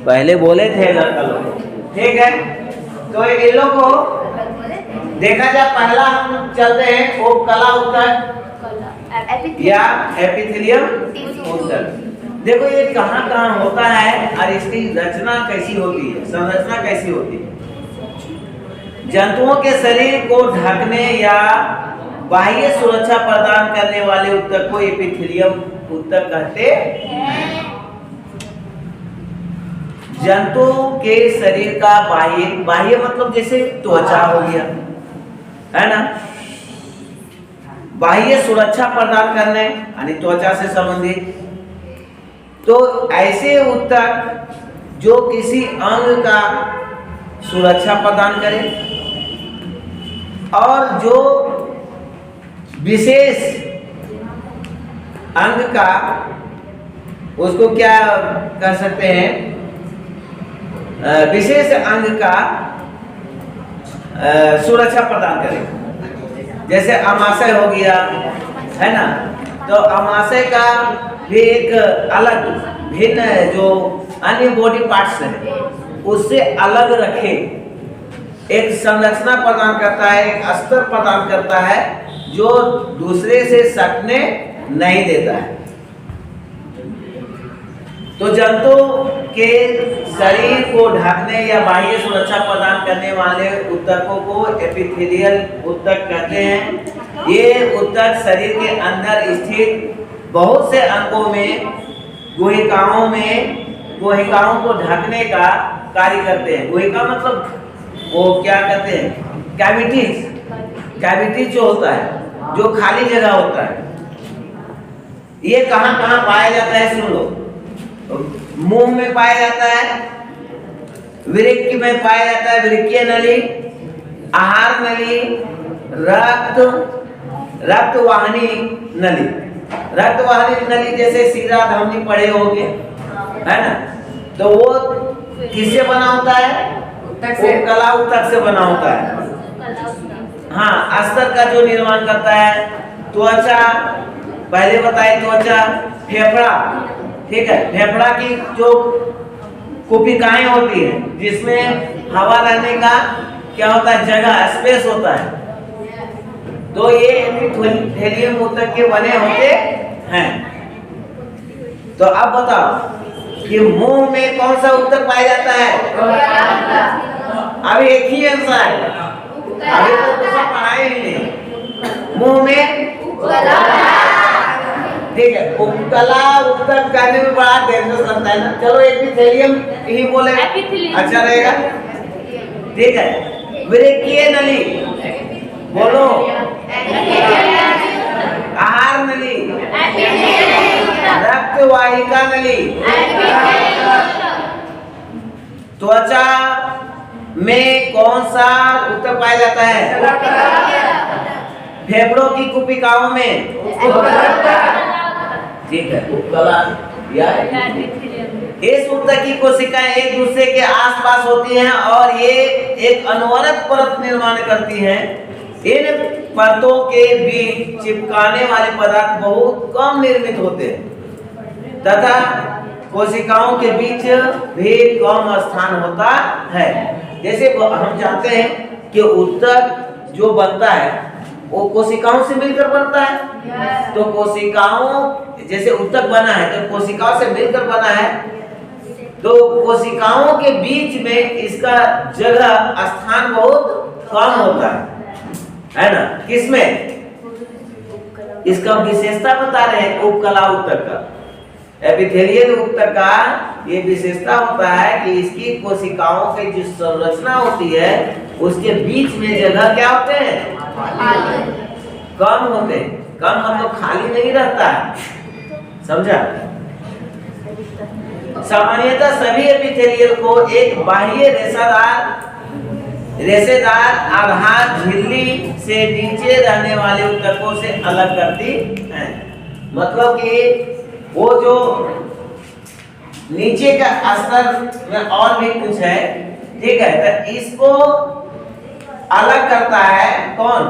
पहले बोले थे लड़का लोग, ठीक है। तो इन लोग को देखा जाए, पहला हम चलते हैं वो कला ऊतक या एपिथेलियम ऊतक। देखो ये कहाँ कहाँ होता है और इसकी रचना कैसी होती है, संरचना कैसी होती है। जंतुओं के शरीर को ढकने या बाह्य सुरक्षा प्रदान करने वाले ऊतक को एपिथेलियम ऊतक कहते हैं। जंतुओं के शरीर का बाह्य मतलब जैसे त्वचा हो गया, है ना, बाह्य सुरक्षा प्रदान करने यानी त्वचा से संबंधित। तो ऐसे ऊतक जो किसी अंग का सुरक्षा प्रदान करे और जो विशेष अंग का, उसको क्या कर सकते हैं, विशेष अंग का सुरक्षा प्रदान करे। जैसे अमाशय हो गया, है ना, तो अमाशय का भी एक अलग भिन्न जो अन्य बॉडी पार्ट्स है उससे अलग रखे, एक संरचना प्रदान करता है, एक अस्तर प्रदान करता है जो दूसरे से सटने नहीं देता है। तो जंतु के शरीर को ढकने या बाह्य सुरक्षा प्रदान करने वाले ऊतकों को एपिथेलियल ऊतक कहते हैं। ये ऊतक शरीर के अंदर स्थित बहुत से अंगों में गुहिकाओं को ढकने का कार्य करते हैं। गुहिका मतलब वो क्या कहते हैं, कैविटीज जो होता है, जो खाली जगह होता है। ये कहाँ कहाँ पाया जाता है, सुन लो। मुंह में पाया जाता है, वृक्क में पाया जाता है, वृक्कीय नली, आहार नली, रक्तवाहिनी नली। रक्तवाहिनी नली जैसे सीधा धमनी पड़े होंगे, है ना, तो वो किससे बना होता है, कला ऊतक से बना होता है। हाँ, अस्तर का जो निर्माण करता है, त्वचा, पहले बताए त्वचा, फेफड़ा, ठीक है, फेफड़ा की जो कुपिकाएं होती हैं जिसमें हवा रहने का क्या होता है, जगह, स्पेस होता है। तो ये एपिथेलियम ऊतक के बने होते हैं। तो अब बताओ कि मुंह में कौन सा ऊतक पाया जाता है? अभी एक ही आंसर है, अभी तो सब पढ़ाए ही नहीं। मुंह में ठीक है, उपकला ऊतक करने में बड़ा डेंजरस लगता है ना। चलो एपिथेलियम ही बोले, अच्छा रहेगा, ठीक है। वृक्कीय नली बोलो, आहार नली, रक्तवाहिका नली, त्वचा में कौन सा ऊतक पाया जाता है? फेफड़ों की कुपिकाओं में, ठीक है, उपकला या इस ऊतक की कोशिकाएं एक दूसरे के आसपास होती हैं और ये एक अनवरत परत निर्माण करती हैं। इन परतों के बीच चिपकाने वाले पदार्थ बहुत कम निर्मित होते हैं तथा कोशिकाओं के बीच भी कम स्थान होता है। जैसे हम जानते हैं कि ऊतक जो बनता है वो कोशिकाओं से मिलकर बनता है। तो कोशिकाओं, जैसे ऊतक बना है तो कोशिकाओं से मिलकर बना है, तो कोशिकाओं के बीच में इसका जगह, स्थान बहुत कम होता है ना। किसमें? इसका विशेषता बता रहे हैं उपकला ऊतक का, एपिथेलियल ऊतक का ये विशेषता होता है कि इसकी कोशिकाओं की जो संरचना होती है उसके बीच में जगह क्या होते हैं, कम होते हैं। कम मतलब खाली नहीं रहता है, समझा। सामान्यतः सभी एपिथेलियल को एक बाह्य रेशेदार आधार झिल्ली से नीचे रहने वाले ऊतकों से अलग करती है। मतलब कि वो जो नीचे का स्तर में और भी कुछ है, ठीक है, तो इसको अलग करता है कौन?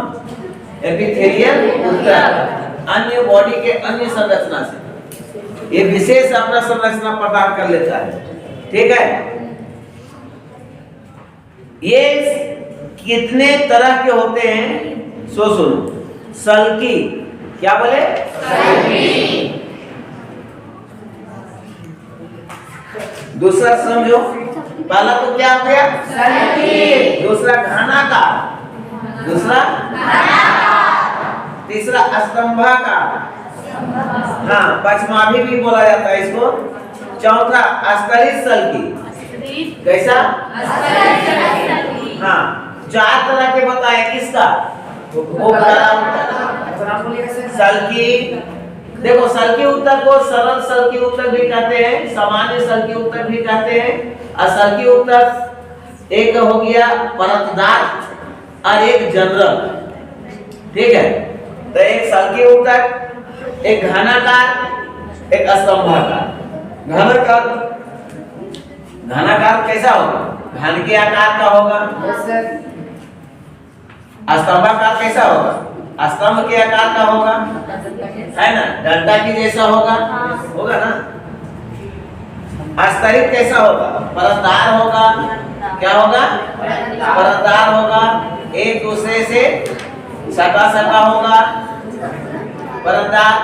एपिथेलियल ऊतक अन्य बॉडी के अन्य संरचना से ये विशेष अपना संरचना प्रदान कर लेता है। ठीक है। ये कितने तरह के होते हैं सो सुनो। सल्की, क्या बोले? सल्की। दूसरा समझो, पहला तो क्या हो गया? सल्की। दूसरा घनाकार, दूसरा तीसरा स्तंभाकार, हाँ पचमाभी भी बोला जाता है इसको। चौथा अस्तरित सल्की, कैसा? हाँ, 4 तरह के बताए, किसका? सल्की। देखो सल्की उत्तर को सरल सल्की उत्तर भी कहते हैं, सामान्य सल्की उत्तर भी कहते हैं। और सल्की उत्तर एक हो गया परतदार और एक जनरल, ठीक है। तो एक सल्की उत्तर, एक घनाकार, एक स्तंभाकार। घनाकार कैसा होगा? घन के आकार का होगा। स्तंभाकार कैसा होगा? स्तंभ के आकार का होगा, है ना, डंडा की जैसा होगा, होगा ना। अस्तरित कैसा होगा? परतदार होगा। क्या होगा? परतदार होगा, एक दूसरे से सटा सटा होगा, परतदार।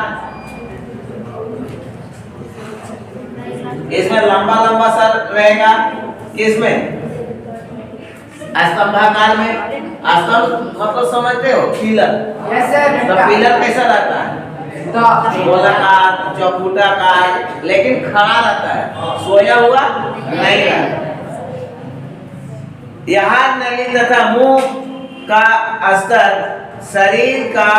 इसमें लंबा लंबा सर रहेगा, किसमें? स्तंभाकार में। स्तंभ मतलब समझते हो? पिलर। तो पिलर कैसा रहता है? गोलाकार, चौकुटाकार, लेकिन खड़ा रहता है, सोया हुआ नहीं रहता। यहाँ नली तथा मुंह का स्तर शरीर का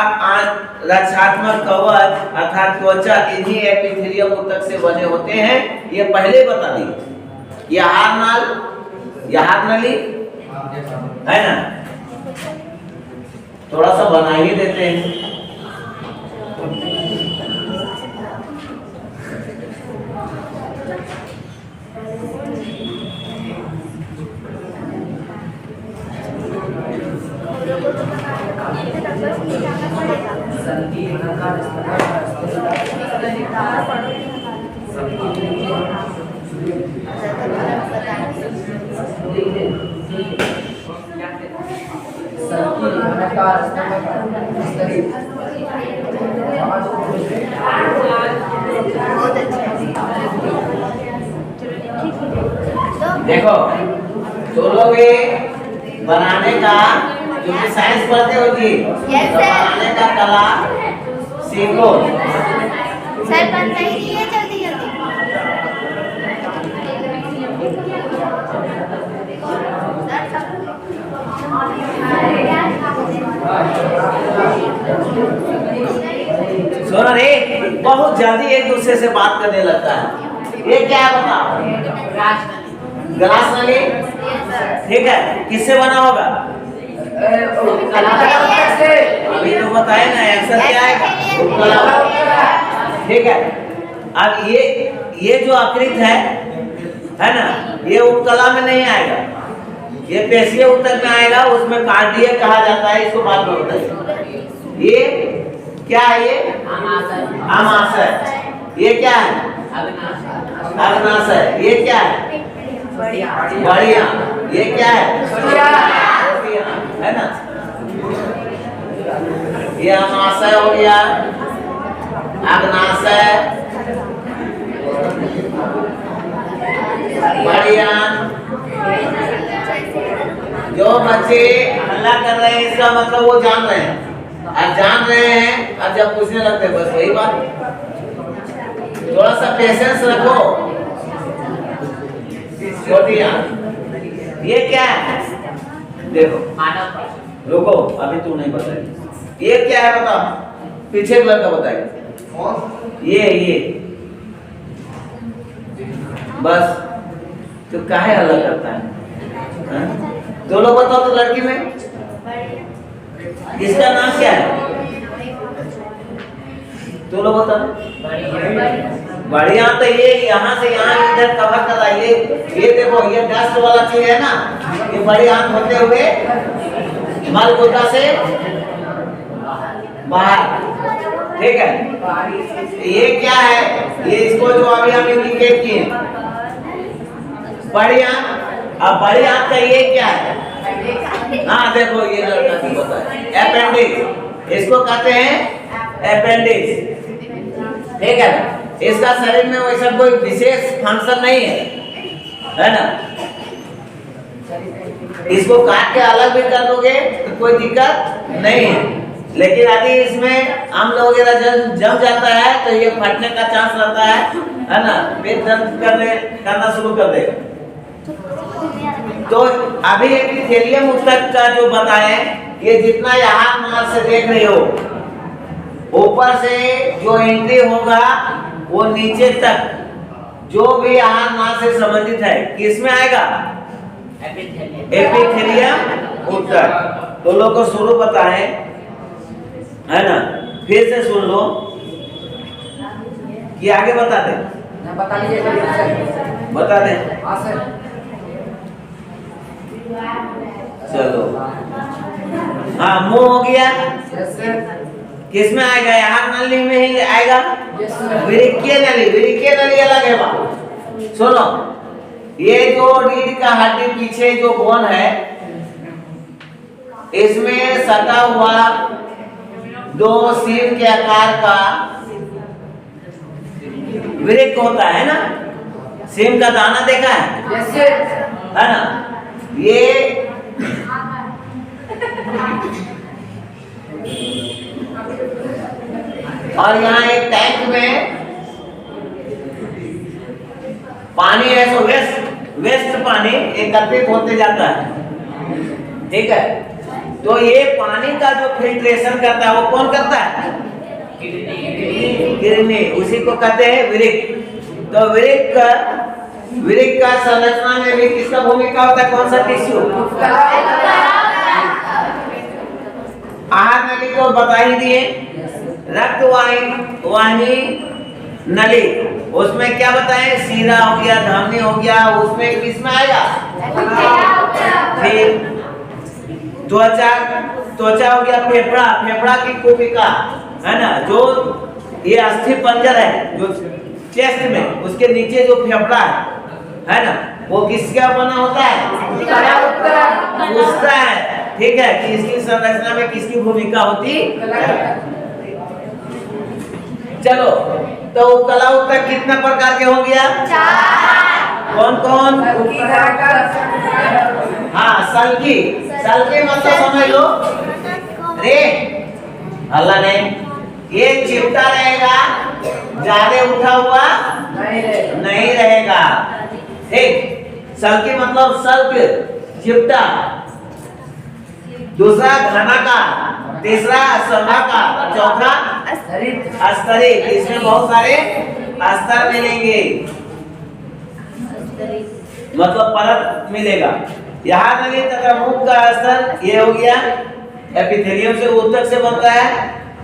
रक्षात्मक कवच अर्थात त्वचा इन्हीं एपिथेलियम ऊतक से बने होते हैं। ये पहले बता दी। यहार नली है ना, थोड़ा सा बना ही देते हैं। देखो तो लोग ये बनाने का जो कि साइंस पढ़ते हो जी, तो बनाने का कला सीखो। सर बनता ही नहीं है जल्दी जल्दी। सुनो रे, बहुत जल्दी एक दूसरे से बात करने लगता है। ये क्या है बताओ? ग्लास नली, ठीक है। किससे बना होगा? अभी तो बताए ना, आंसर क्या आएगा? ठीक है। अब ये जो आकृति है ना, ये उपकला में नहीं आएगा, ये पेशीय उत्तर में आएगा। उसमें कार्डियक कहा जाता है, इसको बात में बताइए। ये क्या है? ये आमाशय। ये क्या है? अग्नाशय। ये क्या है? बढ़िया। ये क्या है? है ना। ये आमाशय हो गया, अग्नाशय, बढ़िया। जो बच्चे हल्ला कर रहे हैं इसका मतलब वो जान रहे हैं, और जान रहे हैं और जब पूछने लगते हैं, बस वही बात। थोड़ा सा पेशेंस रखो। छोटिया, ये क्या है? देखो रुको, अभी तू नहीं बताएगी। ये क्या है बताओ? पीछे एक लड़का बताएगा। ये बस तो काहे अलग करता है? तो लोग बताओ तो लड़की में इसका नाम क्या है? तो लोग बताओ। बढ़िया। तो ये यहाँ से यहाँ इधर कवर कर रहा है। ये देखो, ये डस्ट वाला चीज है ना, ये बड़ी आंत होते हुए मलबूता से बाहर, ठीक है। ये क्या है? ये इसको जो अभी हम इंडिकेट किए, बड़ी आंत। अब बड़ी आंत का ये क्या है? हाँ देखो ये लड़का की बताया अपेंडिक्स, इसको कहते हैं अपेंडिक्स, ठीक है ना। इसका शरीर में वैसा कोई विशेष फंक्शन नहीं है ना। इसको काट के अलग भी कर दोगे तो कोई दिक्कत नहीं है, लेकिन यदि इसमें अम्ल वगैरह जम जाता है तो ये फटने का चांस रहता है ना, पेट दर्द करना शुरू कर देगा। तो अभी एपिथेलियम ऊतक का जो बताए, ये जितना यहाँ नाल से देख रहे हो, ऊपर से जो एंट्री होगा वो नीचे तक जो भी आहार नाल से संबंधित है किसमें आएगा? एपिथेलियम ऊतक। तो लोग को शुरू बताए है ना, फिर से सुन लो कि आगे बता दे, बता दे। चलो हाँ, मुंह हो गया, किसमें आएगा? यहाँ नली में ही आएगा, वृक्कीय नली। वृक्कीय नली अलग है बात। सुनो, ये जो रीढ़ का हड्डी पीछे जो बोन है, इसमें सटा हुआ दो सिर के आकार का वृक्क होता है ना, सिम का दाना देखा है ना। ये और यहाँ एक टैंक में पानी है, तो वेस्ट पानी एकत्रित होते जाता है, ठीक है। तो ये पानी का जो फिल्ट्रेशन करता है वो कौन करता है? किडनी, उसी को कहते हैं वृक्क। तो वृक्क का संरचना में भी किसका भूमिका होता है? कौन सा टिश्यू? आहार नली को बता ही दिए। रक्त वाहिनी नली, उसमें क्या बताएं? सीरा हो गया, धमनी हो गया, उसमें किसमें आएगा? फिर त्वचा हो गया, फेफड़ा की कोशिका है ना, जो ये अस्थि पंजर है जो चेस्ट में, उसके नीचे जो फेफड़ा है ना, वो किसका बना होता है? पूछता है, ठीक है, कि इसकी संरचना में किसकी भूमिका होती है। चलो, तो कला ऊतक कितने प्रकार के हो गया? 4। कौन कौन? हाँ, सल्की मतलब समझ लो रे, अल्लाह ने ये चिमटा रहेगा, ज्यादा उठा हुआ नहीं रहेगा, ठीक। सल्की मतलब सल्क, चिमटा। दूसरा घनाकार, तीसरा सभाकार, चौथा अस्तरित। इसमें बहुत सारे अस्तर मिलेंगे, मतलब परत मिलेगा। यहाँ नली तथा मुख का अस्तर ये हो गया, एपिथेलियम से ऊतक से बनता है।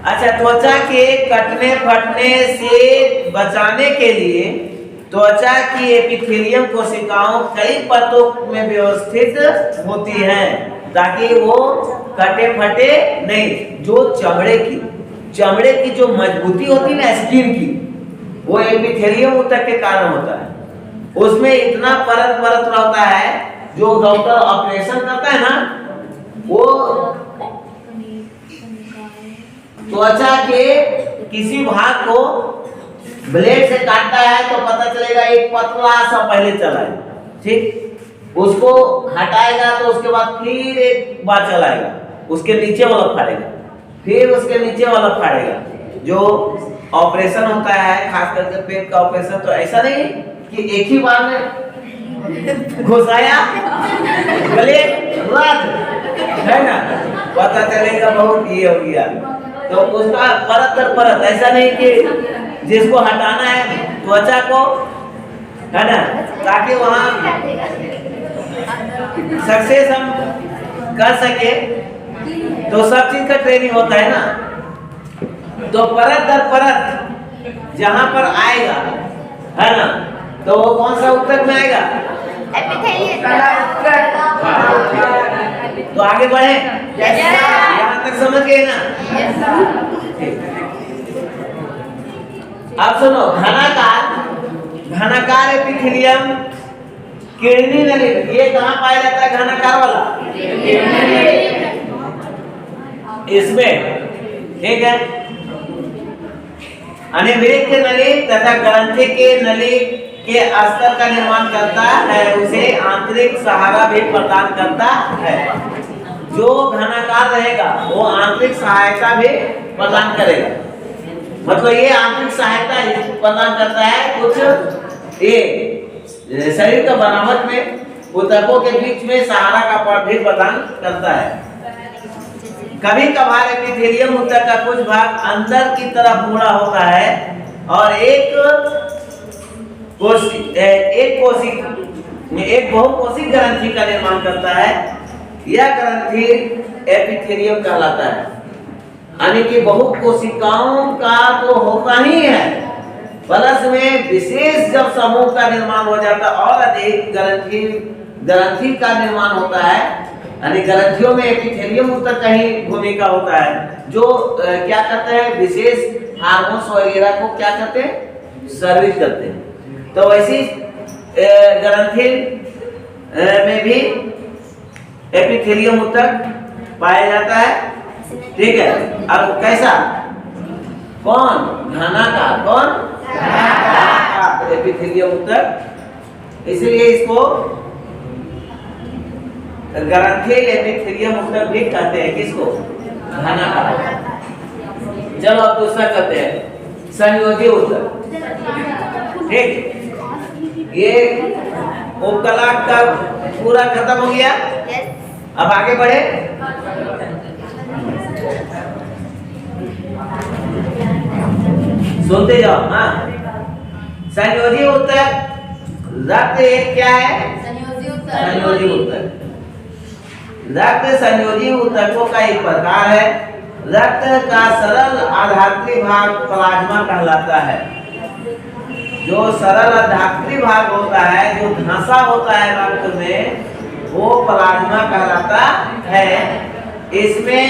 अच्छा, त्वचा के कटने फटने से बचाने के लिए त्वचा की एपिथेलियम कोशिकाओं कई परतों में व्यवस्थित होती हैं ताकि वो कटे फटे नहीं। जो चमड़े की जो मजबूती होती है ना, स्किन की, वो एपिथेलियम ऊतक के कारण होता है। उसमें इतना परत रहता है, जो डॉक्टर ऑपरेशन करता है ना, वो त्वचा के किसी भाग को ब्लेड से काटता है तो पता चलेगा एक पतला सा पहले चला है, ठीक। उसको हटाएगा तो उसके बाद फिर एक बार चलाएगा, उसके नीचे वाला फाड़ेगा, फिर उसके नीचे वाला फाड़ेगा। जो ऑपरेशन होता है, खास करके पेट का ऑपरेशन, तो ऐसा नहीं कि एक ही बार में घुसाया ब्लेड रद है ना, पता चलेगा बहुत ये हो गया। तो उसका परत दर परत, ऐसा नहीं कि जिसको हटाना है त्वचा को, है ना, ताकि वहाँ सक्सेस हम कर सके, तो सब चीज का ट्रेनिंग होता है ना। तो परत दर परत जहाँ पर आएगा, है ना, तो वो कौन सा ऊतक में आएगा? तो आगे बढ़े, यहाँ तक समझ गए ना? अब सुनो, घनाकार एपिथेलियम किडनी नली में। ये कहाँ पाया जाता है घनाकार वाला? इसमें, ठीक है। अनिवृत्त नली तथा ग्रंथि के नली के अस्तर का निर्माण करता है, उसे आंतरिक सहारा भी प्रदान करता है। जो घनाकार रहेगा वो आंतरिक सहायता भी प्रदान करेगा। मतलब ये आंतरिक सहायता प्रदान करता है कुछ ये शरीर का बनावट में ऊतकों के बीच में सहारा का पद भी प्रदान करता है। कभी कभार एपिथेलियम ऊतक का कुछ भाग अंदर की तरफ मुड़ा होता है और एक बहुकोशिक ग्रंथि का निर्माण करता है। यह ग्रंथि एपिथेलियम कहलाता है। यानी कि बहुकोशिकाओं का तो होता ही है, प्लस में विशेष जब समूह का निर्माण हो जाता है और अधिक ग्रंथि का निर्माण होता है। यानी ग्रंथियों में एपिथेलियम ऊतक का ही भूमिका होता है, जो क्या करते हैं, विशेष हार्मोन्स वगैरह को क्या करते हैं, सर्विस करते हैं। तो वैसी ग्रंथि में भी एपिथेलियम ऊतक पाया जाता है। ठीक है। अब कैसा, कौन घनाकार, कौन घनाकार एपिथेलियम ऊतक, इसलिए इसको ग्रंथिल एपिथेलियम ऊतक भी कहते हैं। किसको? घनाकार। चलो अब दूसरा करते हैं, संयोजी ऊतक। ठीक, ये उपकला का पूरा खत्म हो गया। अब आगे बढ़े। सुनते जाओ। हाँ, संयोजी ऊतक रक्त एक क्या है? संयोजी ऊतक। रक्त संयोजी ऊतकों का एक प्रकार है। रक्त का सरल आधात्री भाग प्लाज्मा कहलाता है। जो सरल आधात्री भाग होता है, जो धंसा होता है रक्त में, वो प्लाज्मा कहलाता है। इसमें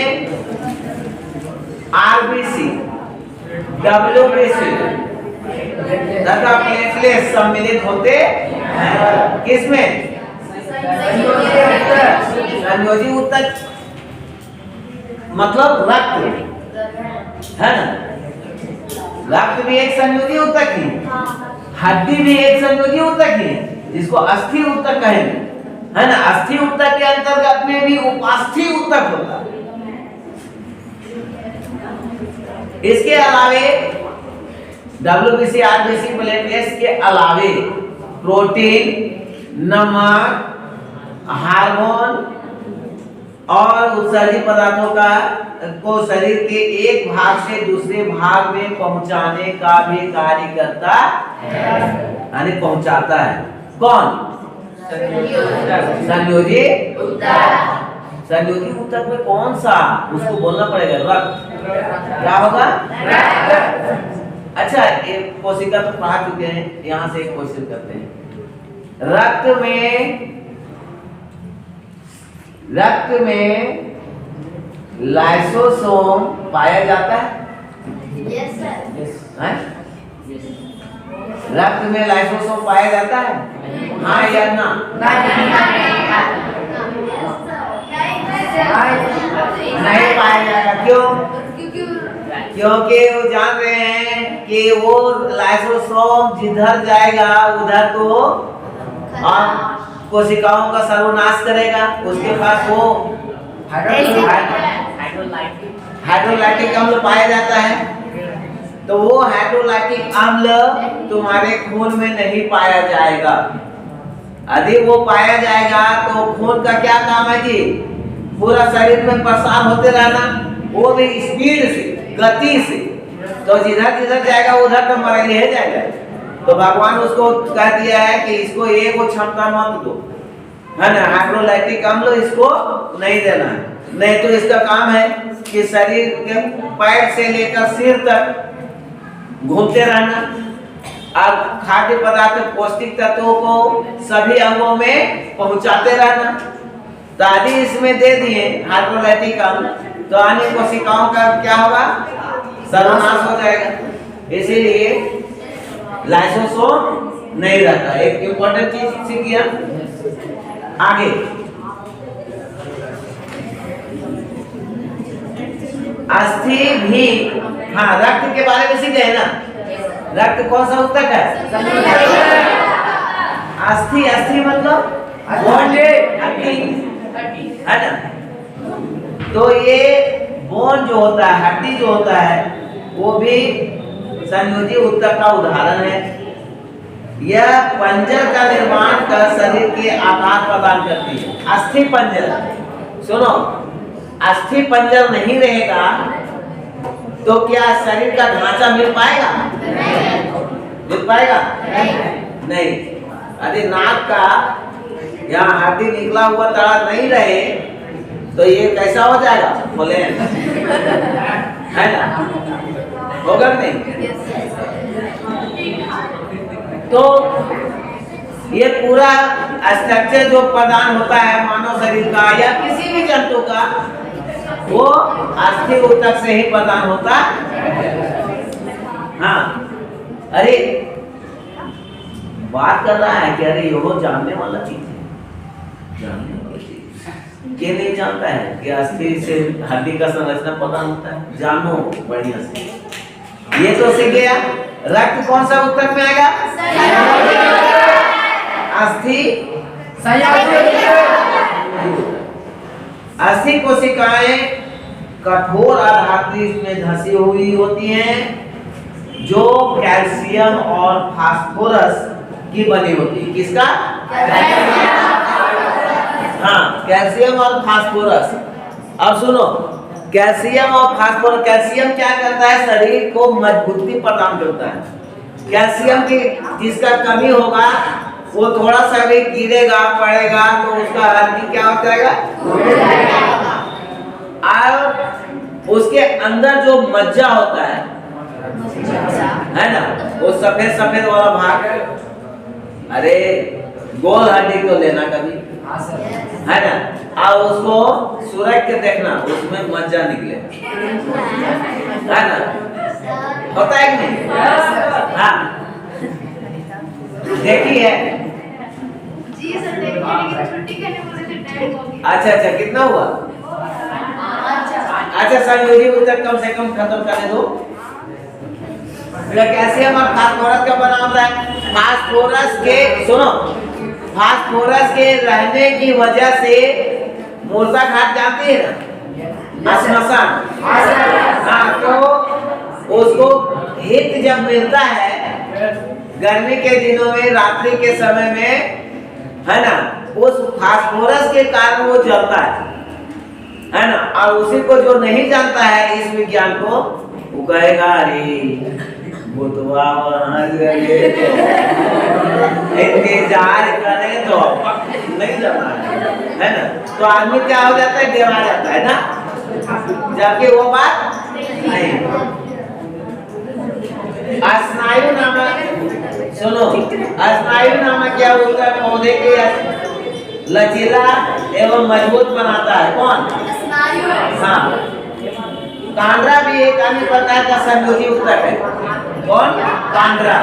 आरबीसी, डब्ल्यूबीसी तथा प्लेटलेट सम्मिलित होते हैं। किसमें? संयोजी ऊतक मतलब रक्त है ना। रक्त भी एक संयोजी ऊतक ही, हड्डी भी एक संयोजी ऊतक ही, जिसको अस्थि ऊतक कहेंगे, है ना। अस्थि ऊतक के अंतर्गत में भी उपास्थि ऊतक होता है। इसके अलावे डब्ल्यूबीसी, आरबीसी, प्लेटलेट्स के अलावे प्रोटीन, नमक, हार्मोन और उत्सर्जित पदार्थों को शरीर के एक भाग से दूसरे भाग में पहुंचाने का भी कार्य करता है, यानी पहुंचाता है। कौन? संयोजी ऊतक। संयोजी ऊतक में कौन सा, उसको बोलना पड़ेगा, रक्त। क्या होगा? अच्छा, एक कोशिका तो पढ़ा चुके हैं, यहाँ से एक क्वेश्चन करते हैं। रक्त में लाइसोसोम पाया जाता है? Yes sir. हैं? रक्त में लाइसोसोम पाया जाता है? हाँ या ना? नहीं पाया जाएगा। क्यों? क्योंकि वो जान रहे हैं कि वो लाइसोसोम जिधर जाएगा उधर तो कोशिकाओं का सर्वनाश करेगा। उसके पास वो हाइड्रोलाइटिक अम्ल पाया जाता है। तो वो हाइड्रोलाइटिक अम्ल तुम्हारे खून में नहीं पाया जाएगा। यदि वो पाया जाएगा तो खून का क्या काम है जी? पूरा शरीर में प्रसार होते रहना, वो भी स्पीड से, गति से। तो जिधर जिधर जाएगा उधर तो मर ले जाएगा। तो भगवान उसको कह दिया है कि इसको ये वो क्षमता मत दो, है ना। हाइड्रोलाइटिक अम्ल इसको नहीं देना है, नहीं तो इसका काम है कि शरीर के पैर से लेकर सिर तक घूमते रहना और खाद्य पदार्थ, पौष्टिक तत्वों को सभी अंगों में पहुंचाते रहना। तो आदि इसमें दे दिए हाइड्रोलाइटिक अम्ल, तो अन्य कोशिकाओं का क्या होगा? सर्वनाश हो जाएगा। इसीलिए लाइसोसोम नहीं रहता। एक इम्पोर्टेंट चीज सीखिए, आगे अस्थि भी, हाँ रक्त के बारे में सीखे है ना। रक्त कौन सा ऊतक है? अस्थि, अस्थि मतलब हड्डी है ना। तो ये बोन जो होता है, हड्डी जो होता है, वो भी संयोजी ऊतक का उदाहरण है। यह पंजर का निर्माण कर शरीर के आकार प्रदान करती है। अस्थि पंजर, सुनो, अस्थि पंजर नहीं रहेगा तो क्या शरीर का ढांचा मिल पाएगा? मिल पाएगा? नहीं। यदि नाक का यहाँ हड्डी निकला हुआ तड़ा नहीं रहे तो ये कैसा हो जाएगा? फ्लैट है ना, होगा नहीं? तो ये पूरा स्ट्रक्चर जो प्रदान होता है मानव शरीर का या किसी भी जंतु का, वो अस्थि ऊतक से ही प्रदान होता है। हाँ, अरे बात कर रहा है कि अरे ये जानने वाला चीज है, जानने वाला चीज। ये नहीं जानता है कि अस्थि से हड्डी का संरचना प्रदान होता है। जानो बढ़िया से, ये तो सीख गया। रक्त कौन सा ऊतक में आएगा? अस्थि, अस्थि कोशिकाएं कठोर आधारित में धसी हुई होती हैं जो कैल्शियम और फास्फोरस की बनी होती है। किसका? हाँ, कैल्शियम और फास्फोरस। अब सुनो, कैल्शियम और फास्फोरस, कैल्शियम क्या करता है? शरीर को मजबूती प्रदान करता है। कैल्शियम की जिसका कमी होगा वो थोड़ा सा भी गिरेगा पड़ेगा तो उसका हड्डी क्या हो जाएगा? और उसके अंदर जो मज्जा होता है ना, वो सफेद सफेद वाला भाग, अरे गोल हड्डी तो लेना कभी, है ना, और उसको सुरख के देखना, उसमें मज्जा निकले, है ना, होता है कि नहीं? हाँ, देखी है। अच्छा अच्छा, कितना हुआ? अच्छा, संयोजी ऊतक कम से कम खत्म करने दो। कैल्शियम और फास्फोरस का बना होता है। फास्फोरस के, सुनो, फास्फोरस के रहने की वजह से मुर्दा घाट जाती है ना, श्मशान। हाँ, तो उसको हित जब मिलता है गर्मी के दिनों में, रात्रि के समय में, है ना, उस फास्फोरस के कारण वो जलता है ना। और उसी को जो नहीं जानता है इस विज्ञान को, वो कहेगा अरे बुतवा वहां इंतजार करे तो नहीं जाना है ना। तो आदमी क्या हो जाता है? डेरा जाता है ना, जबकि वो बात नहीं। स्नायु नामक, सुनो, स्नायु नामक क्या होता है? पौधे के लचीला एवं मजबूत बनाता है। कौन? हाँ, कांड्रा भी एक अन्य प्रकार का संयोजी ऊतक है। कौन? कांड्रा।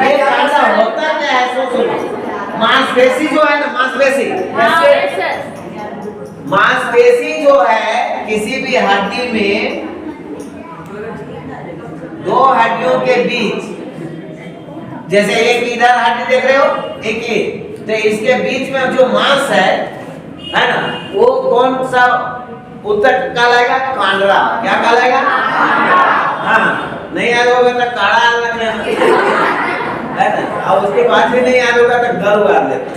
ये कांड्रा होता क्या है? सुनो, मांसपेशी जो है ना, मांसपेशी जो है किसी भी हड्डी में, दो हड्डियों के बीच, जैसे एक इधर हड्डी देख रहे हो, एक ये, तो इसके बीच में जो मांस है ना, वो कौन सा ऊतक कहलाएगा? कांड्रा। क्या कहलाएगा? हाँ, नहीं याद होगा तो काड़ा है ना, और उसके बाद भी नहीं याद होगा तो घर उगाड़ लेते,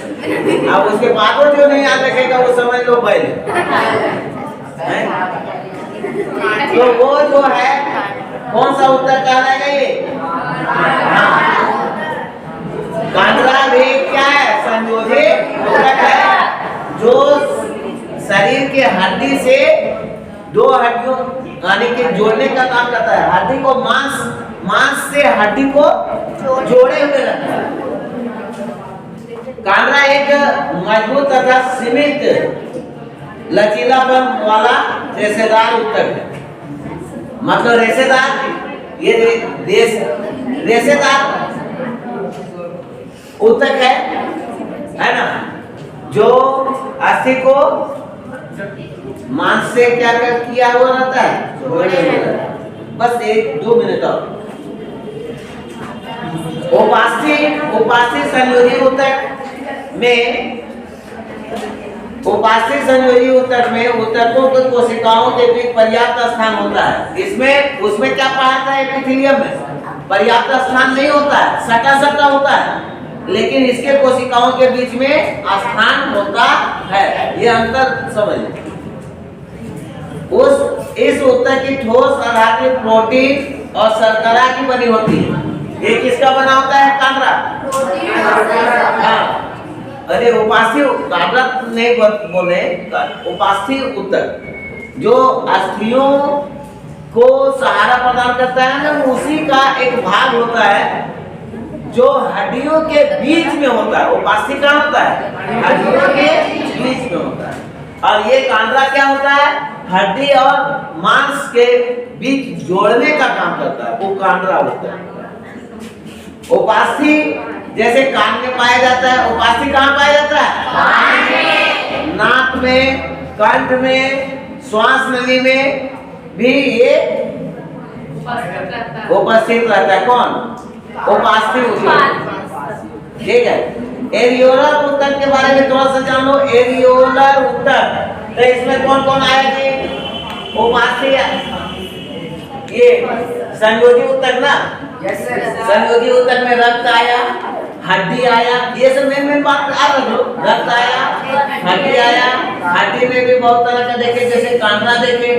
और उसके बाद जो नहीं याद रखेगा वो समझ लो बैल। तो वो जो है कौन सा ऊतक कहलाएगा? ये कांड्रा भी क्या है? संयोजी ऊतक है, जो शरीर के हड्डी से दो हड्डियों यानी कि जोड़ने का काम करता है। हड्डी को मांस से हड्डी को जोड़े हुए रखता है। कांड्रा एक मजबूत तथा सीमित लचीलापन वाला रेशेदार ऊतक है। मतलब रेशेदार, ये रेशेदार ऊतक है ना। जो अस्थि को मांस से क्या किया हुआ रहता है, जोड़े हुए रहता है। बस 1-2 मिनट और। उपास्थि संयोजी ऊतक में ऊतकों की कोशिकाओं के बीच पर्याप्त स्थान होता है। उसमें क्या पढ़ा था एपिथेलियम में? पर्याप्त स्थान नहीं होता है, सटा होता है, लेकिन इसके कोशिकाओं के बीच में स्थान होता है। ये अंतर समझ। इस ऊतक की ठोस आधारित प्रोटीन और शर्करा की बनी होती है। ये किसका बना होता है? कांड्रा। हाँ, अरे उपास्थि नहीं बोले, उपास्थि ऊतक जो अस्थियों को सहारा प्रदान करता है ना, उसी का एक भाग होता है जो हड्डियों के बीच में होता है। उपास्थि कहाँ होता है? हड्डियों के बीच में होता है। और ये कांड्रा क्या होता है? हड्डी और मांस के बीच जोड़ने का काम करता है, वो कांड्रा होता है। उपास्थि जैसे कान में पाया जाता है, उपास्थि कहाँ पाया जाता है? नाक में, कंठ में, श्वास नली में भी ये उपस्थित रहता है। कौन? उपास्थि ऊतक। ठीक है। एरियोलर ऊतक के बारे में थोड़ा सा जान लो। एरियोलर ऊतक तो इसमें कौन कौन आया जी? उपास्थि, ये संयोजी ऊतक ना, संयोजी ऊतक में रक्त आया, हड्डी आया, ये सब मेन बात आ रहा। रक्त आया, हड्डी आया, हड्डी में भी बहुत तरह का देखे, जैसे कांड्रा देखे,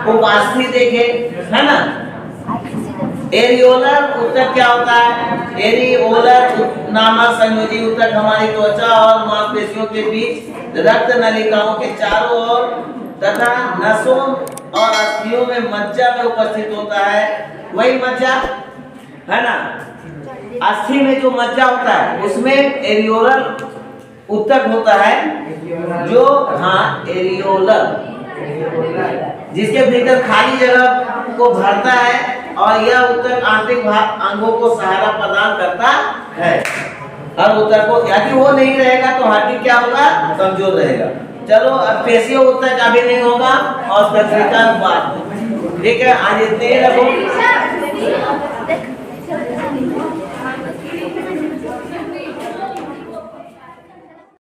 उपास्थि देखे, है ना। एरियोलर ऊतक क्या होता है? एरियोलर नामक संयोजी ऊतक हमारी त्वचा और मांसपेशियों के बीच रक्त नलिकाओं के चारों ओर तथा नसों और अस्थियों में मज्जा में उपस्थित होता है। वही मज्जा है ना, अस्थि में जो मज्जा होता है उसमें एरियोलर ऊतक होता है, जो एरियोलर, जिसके भीतर खाली जगह को भरता है, और यह ऊतक आंतरिक अंगों को सहारा प्रदान करता है। हर ऊतक को, यदि वो नहीं रहेगा तो हड्डी क्या होगा? कमजोर रहेगा। चलो, अब पेशियों ऊतक अभी नहीं होगा और तंत्रिका बाद में। ठीक है, आज इतने ही रखो।